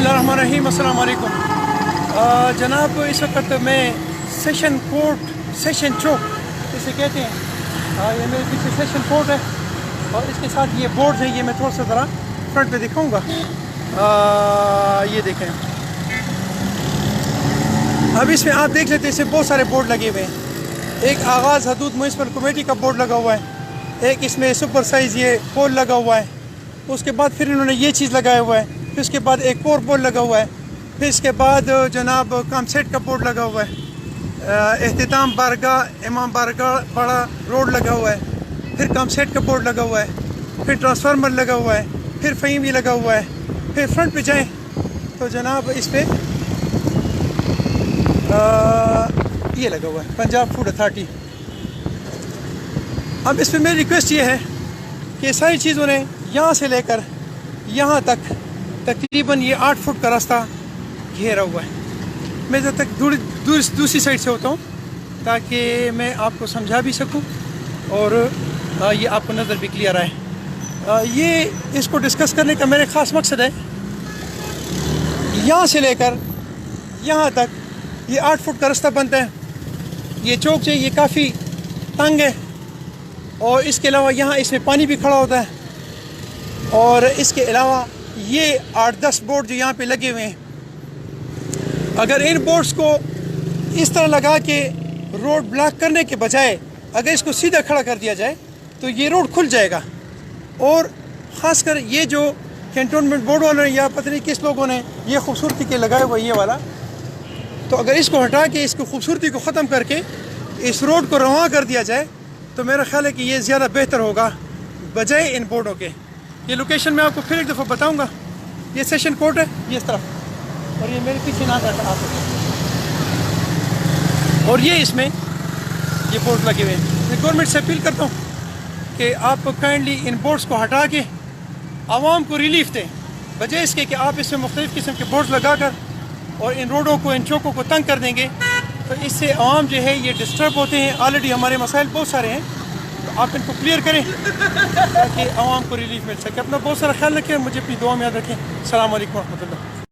बिस्मिल्लाहिर्रहमानिर्रहीम, अस्सलाम वालेकुम। जनाब, इस वक्त मैं सेशन कोर्ट, सेशन चौक इसे कहते हैं, ये मेरे पीछे सेशन कोर्ट है और इसके साथ ये बोर्ड है। ये मैं थोड़ा सा ज़रा फ्रंट पे दिखाऊंगा। ये देखें, अब इसमें आप देख लेते हैं, इसमें बहुत सारे बोर्ड लगे हुए हैं। एक आगाज़ हदूद म्युनिसिपल कमेटी का बोर्ड लगा हुआ है, एक इसमें सुपर साइज़ ये पोल लगा हुआ है, उसके बाद फिर इन्होंने ये चीज़ लगाया हुआ है, फिर उसके बाद एक और बोर्ड लगा हुआ है, फिर इसके बाद जनाब कामसेट का बोर्ड लगा हुआ है, एहतिताम बारगाह इमाम बारगाह बड़ा रोड लगा हुआ है, फिर कामसेट का बोर्ड लगा हुआ है, फिर ट्रांसफार्मर लगा हुआ है, फिर फ़हीम भी लगा हुआ है। फिर फ्रंट पे जाएं तो जनाब इस पर ये लगा हुआ है पंजाब फूड अथॉरिटी। अब इस पर मेरी रिक्वेस्ट ये है कि सारी चीज़ों ने यहाँ से लेकर यहाँ तक तकरीबन ये 8 फुट का रास्ता घेरा हुआ है। मैं जब तक दूसरी साइड से होता हूँ ताकि मैं आपको समझा भी सकूँ और ये आपको नज़र भी क्लियर आए। ये इसको डिस्कस करने का मेरे ख़ास मकसद है, यहाँ से लेकर यहाँ तक ये 8 फुट का रास्ता बनता है। ये चौक जो ये काफ़ी तंग है और इसके अलावा यहाँ इसमें पानी भी खड़ा होता है और इसके अलावा ये 8-10 बोर्ड जो यहाँ पे लगे हुए हैं, अगर इन बोर्ड्स को इस तरह लगा के रोड ब्लॉक करने के बजाय अगर इसको सीधा खड़ा कर दिया जाए तो ये रोड खुल जाएगा। और ख़ासकर ये जो कैंटोनमेंट बोर्ड वालों ने या पता नहीं किस लोगों ने ये खूबसूरती के लगाए हुआ ये वाला, तो अगर इसको हटा के इसको खूबसूरती को ख़त्म करके इस रोड को रवां कर दिया जाए तो मेरा ख्याल है कि ये ज़्यादा बेहतर होगा बजाय इन बोर्डों के। ये लोकेशन मैं आपको फिर एक दफ़ा बताऊंगा। ये सेशन कोर्ट है ये इस तरफ और ये मेरे पीछे ना करता आप, और ये इसमें ये बोर्ड लगे हुए हैं। मैं गवर्नमेंट से अपील करता हूँ कि आप काइंडली इन बोर्ड्स को हटा के आवाम को रिलीफ दें, बजाय इसके कि आप इसमें मुख्तलिफ़ किस्म के बोर्ड्स लगा कर और इन रोडों को, इन चौकों को तंग कर देंगे तो इससे आवाम जो है ये डिस्टर्ब होते हैं। ऑलरेडी हमारे मसाइल बहुत सारे हैं, तो आप इनको क्लियर करें ताकि आवाम को रिलीफ मिल सके। अपना बहुत सारा ख्याल रखें, मुझे अपनी दुआ में याद रखें। अस्सलाम वालेकुम व रहमतुल्लाह।